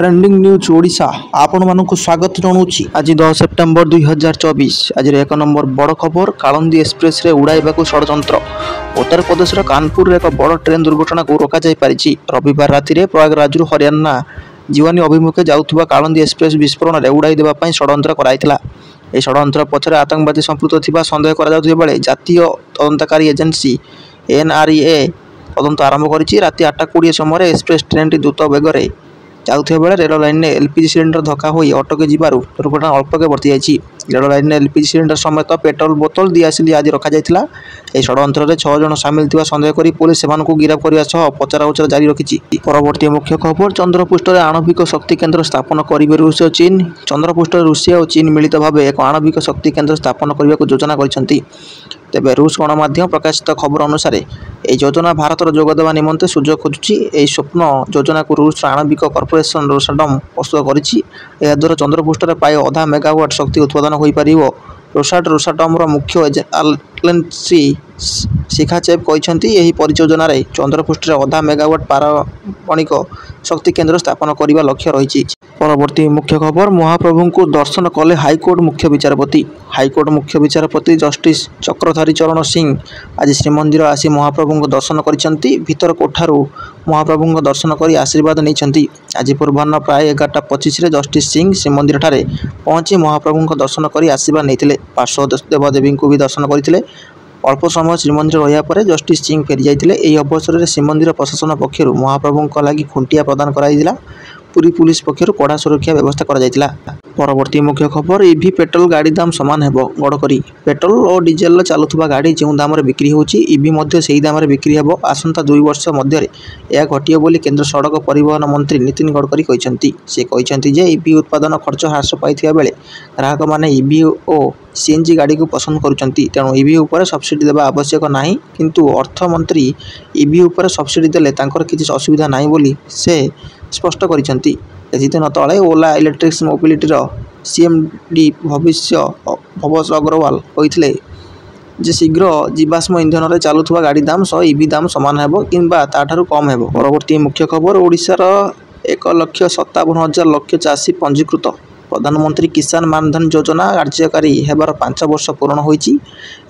Trending news Odisha आपण मानक स्वागत जनाऊँगी। आज 10 सेप्टेम्बर 2024 आज एक नंबर बड़ खबर कालंदी एक्सप्रेस रे उड़ाइबा षड्यंत्र। उत्तर प्रदेश कानपुर एक बड़ ट्रेन दुर्घटना को रोक पारि। रविवार राति प्रयागराज हरियाणा जीवानी अभिमुखे जाऊा कालंदी एक्सप्रेस विस्फोरण में उड़ाई देवाई षड्यंत्र कराइला। यह षड्यंत्र पछरे आतंकवादी संपृक्त थिबा संदेह करा बेले जातीय तदंतकारी एजेंसी NRA तदंत आरंभ करिछि। राति 8:20 समय एक्सप्रेस ट्रेन द्रुत बेगर जाऊे बेले रेल लाइन में LPG सिलिंडर धक्का हो अटक जबार दुर्घटना अल्पके बर्ती जाइए। रेल लाइन में LPG सिलिंडर समेत पेट्रोल बोतल दिआसिली आदि रखा जाइथिला। यह षड्यंत्र में 6 जन सामिल थिबा संदेह करी पुलिस सेमानकु गिरफ्त करने सह पचरा उचरा जारी रखिछि। परवर्ती मुख्य खबर चंद्रपृष्ठ में आणविक शक्ति केन्द्र स्थापन करेंगे रूस और चीन। चंद्रपृष्ठ रूसिया और चीन मिलित भाव एक आणविक शक्ति केन्द्र स्थापन करने को योजना करछन्ति। तेबे रूस गणमाध्यम प्रकाशित खबर अनुसार यह योजना भारत जोगदेवा निमंते सुजोग खोजुछि। यह स्वप्न योजना को रूस आणविक कॉर्पोरेशन रोसाटम प्रस्तुत करिछि। यह द्वारा चंद्रपृष्ठ में प्राय आधा मेगावाट शक्ति उत्पादन हो पारिबो। रोसाटमर मुख्य एलेक्सी शिखाचेव कहते यह परियोजना चंद्रपृष्ठ में आधा मेगावाट पारमाणिक शक्ति केन्द्र स्थापन करने लक्ष्य रही। परवर्ती मुख्य खबर महाप्रभु को दर्शन कले हाईकोर्ट मुख्य विचारपति। हाईकोर्ट मुख्य विचारपति जस्टिस चक्रधारी चरण सिंह आज श्रीमंदिर आसी महाप्रभु दर्शन करिसेंति। भीतर कोठारू महाप्रभु दर्शन कर आशीर्वाद नहीं। आज पूर्वाह्न प्राय 11:25 जस्टिस सिंह श्रीमंदिर ठारे पहुंची महाप्रभु दर्शन कर आशीर्वाद नहीं। पार्श्व देवदेवी को भी दर्शन करते। अल्प समय श्रीमंदिर रहा पर जस्टिस सिंह फेरी जाते। यह अवसर में श्रीमंदिर प्रशासन पक्षर महाप्रभु लगी खुंटिया प्रदान कराइला। पुरी पुलिस पक्षर कड़ा सुरक्षा व्यवस्था करा। परवर्ती मुख्य खबर ईवी पेट्रोल गाड़ी दाम सामान हेबो। गडकरी पेट्रोल और डीजेल चलुवा गाड़ी जो दाम बिक्री होची ईवी मध्य सेही दाम बिक्री हेबो। आसंता 2 वर्ष मध्य यह घटियो बोली केंद्र सड़क परिवहन मंत्री नितिन गडकरी कहछन्ति। से कहछन्ति जे ईवी उत्पादन खर्च ह्रास पाइथिबा बेले ग्राहक माने ईवी और CNG गाड़ी को पसंद करुचंती। तेणु ईवी उपर सब्सिडी देवा आवश्यक नाही, किंतु अर्थ मंत्री ईवी उपर सब्सिडी देले तांकर किछि असुविधा नाही बोली से स्पष्ट करिसंती। दिन तले ओला इलेक्ट्रिक मोबिलिटीर CMD भवस अग्रवाल कहते जे शीघ्र जीवाश्म इंधन में चलुवा गाड़ी दाम सह ईवी दाम सामान हेबो किंबा ताठारु कम हेबो। परवर्ती मुख्य खबर ओडिशार 1,57,000 लक्ष चाषी पंजीकृत। प्रधानमंत्री किसान मानधन योजना कार्यकारी हेबार 5 वर्ष पूर्ण होइछि।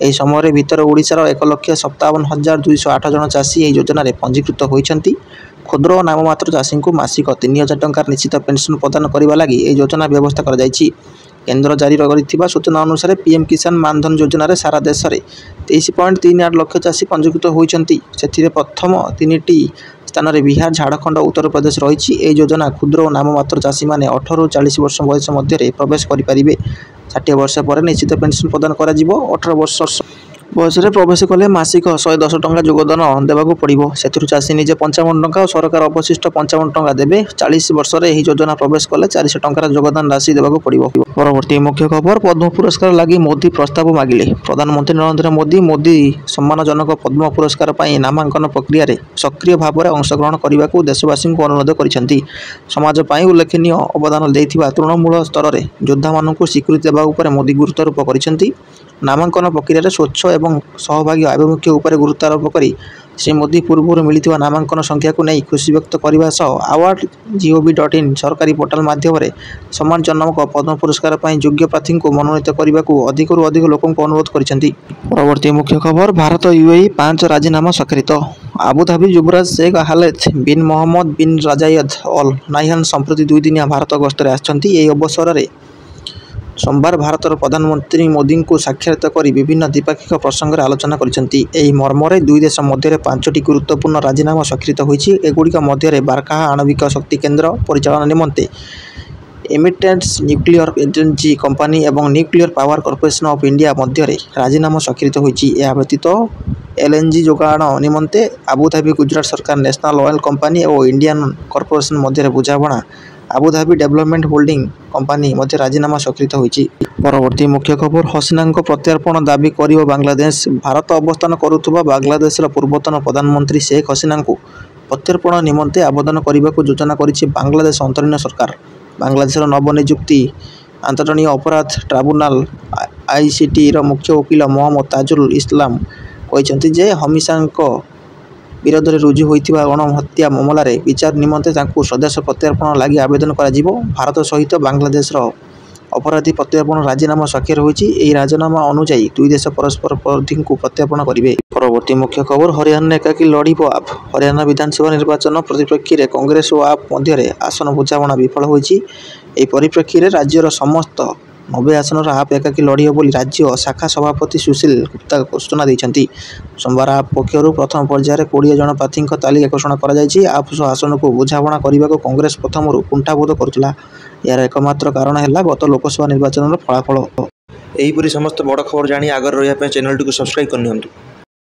एही समय भितर ओडिशार 1,57,208 जन चाषी एही योजना रे पंजीकृत होइछन्ति। क्षुद्र और नाममात्र चाषी को मासिक 3,000 टंकार निश्चित पेंशन प्रदान करने लगी यह योजना व्यवस्था कर केन्द्र जारी कर सूचना अनुसार PM किसान मानधन योजना रे सारा देश में 23.38 लाख चाषी पंजीकृत होती। प्रथम 3टी स्थान में बिहार, झारखंड और उत्तर प्रदेश रही। यह योजना क्षुद्र और नाममात्र चाषी मैंने 18 ରୁ 40 वर्ष बयस मध्य प्रवेश करेंगे। 60 वर्ष पर निश्चित पेंशन प्रदान कर 18 वर्ष बयस प्रवेश कले मासिक 110 टंका योगदान देवाक पड़ो। से चाषी निजे 55 टंका और सरकार अवशिष्ट 55 टंका देवे। 40 वर्ष में यह योजना प्रवेश कले 400 टंकार योगदान राशि देवाक पड़ो। परवर्ती मुख्य खबर पद्म पुरस्कार लगी मोदी प्रस्ताव मागिले। प्रधानमंत्री नरेंद्र मोदी सम्मानजनक पद्म पुरस्कार पर नामांकन प्रक्रिया रे सक्रिय भाव में अंशग्रहण करने को देशवासी को अनुरोध करिसेंति। समाज पर उल्लेखनीय अवदान देथिबा तृणमूल स्तर में योद्धा मानक स्वीकृति देवा उपर मोदी गुरुत्वारोप करिसेंति। नामांकन प्रक्रिया रे स्वच्छ एवं सहभागी आभिमुख्य उपर गुरुत्वारोप करी श्री मोदी पूर्व मिलता नामांकन संख्या को नहीं खुशी व्यक्त करने सह award.gov.in सरकारी पोर्टाल माध्यम सम्मानजनक पद्म पुरस्कार पर योग्य प्रार्थी को मनोनीत करने को अधिकरू अधिक लोकों को अनुरोध करिसेंति। परवर्ती मुख्य खबर भारत UAE 5 राजीनामा स्वाक्षरित। आबुधाबी युवराज शेख खालेद बिन मोहम्मद बिन राजायद अल नाह्यान संप्रति 2 दिनिया भारत गस्तर आछंती। एही अवसर में सोमवार भारत प्रधानमंत्री मोदी को साक्षात कर विभिन्न द्विपाक्षिक प्रसंग आलोचना करिसेंति। एही मर्मरे 2 देश मध्य 5टी गुरुत्वपूर्ण राजीनामा स्वाक्षरित होइछि। एगुड़िक मध्य बारकाहा आणविक शक्ति केन्द्र परिचालन निमंते एमिटेंट्स न्यूक्लियर एनर्जी कंपनी एवं nuclear power corporation of India मध्य राजीनामा स्वाक्षरित होइछि। यह व्यतीत LNG जोगाण निमंते आबुधाबी गुजरात सरकार नेशनल ऑयल कंपनी और इंडियन कॉर्पोरेशन मध्य बुझामणा आबुधाबी डेवलपमेंट होल्डिंग कंपनी मध्य राजीनामा स्वाक्षरित होइछि। परवर्ती मुख्य खबर हसीना प्रत्यार्पण दाबी करियो बांग्लादेश। भारत अवस्थान करुवा बांग्लादेश पूर्वतन प्रधानमंत्री शेख हसीना को प्रत्यार्पण निमंते आवेदन करने को योजना करिछि बांग्लादेश अंतरीण सरकार। बांग्लादेश नवनियुक्ति आंतरणीय अपराध ट्राइब्यूनल ICT मुख्य वकिल मोहम्मद ताजुल इस्लाम कहते जे हमीसा ବିରୋଧରେ ରୁଜୁ ହୋଇଥିବା ଗଣହତ୍ୟା ମାମଲାରେ ବିଚାର ନିମନ୍ତେ ତାଙ୍କୁ ସ୍ୱଦେଶ ପ୍ରତ୍ୟର୍ପଣ ଲାଗି ଆବେଦନ କରାଯିବ। ଭାରତ ସହିତ ବାଂଲାଦେଶର ଅପରାଧୀ ପ୍ରତ୍ୟର୍ପଣ ରାଜିନାମା ସ୍ୱାକ୍ଷର ହୋଇଛି। ଏହି ରାଜିନାମା ଅନୁଯାୟୀ ଦୁଇ ଦେଶ ପରସ୍ପର ଅପରାଧୀଙ୍କୁ ପ୍ରତ୍ୟର୍ପଣ କରିବେ। ପରବର୍ତ୍ତୀ ମୁଖ୍ୟ ଖବର, ହରିୟାଣାରେ ଏକାକୀ ଲଢ଼ିବ ଆପ୍। ହରିୟାଣା ବିଧାନସଭା ନିର୍ବାଚନ ପରିପ୍ରେକ୍ଷୀରେ କଂଗ୍ରେସ ଓ ଆପ୍ ମଧ୍ୟରେ ଆସନ ବୁଝାମଣା ବିଫଳ ହୋଇଛି। ଏହି ପରିପ୍ରେକ୍ଷୀରେ ରାଜ୍ୟର ସମସ୍ତ 90 ଆସନର ଆପ୍ ଏକାକୀ ଲଢ଼ିବ ବୋଲି ରାଜ୍ୟ ଶାଖା ସଭାପତି ସୁଶୀଲ ଗୁପ୍ତା ସୂଚନା ଦେଇଛନ୍ତି। ସୋମବାର ଆପ୍ ପକ୍ଷରୁ ପ୍ରଥମ ପର୍ଯ୍ୟାୟରେ 20 ଜଣ ପ୍ରାର୍ଥୀଙ୍କ ତାଲିକା ଘୋଷଣା କରାଯାଇଛି। ଆପ୍ ସହ ଆସନକୁ ବୁଝାମଣା କରିବାକୁ କଂଗ୍ରେସ ପ୍ରଥମରୁ କୁଣ୍ଠାବୋଧ କରୁଥିଲା। ଏହାର ଏକମାତ୍ର କାରଣ ହେଲା ଗତ ଲୋକସଭା ନିର୍ବାଚନର ଫଳାଫଳ। ଏହିପରି ସମସ୍ତ ବଡ଼ ଖବର ଜାଣି ଆଗରେ ରହିବା ପାଇଁ ଚ୍ୟାନେଲଟିକୁ ସବସ୍କ୍ରାଇବ୍ କରିନିଅନ୍ତୁ।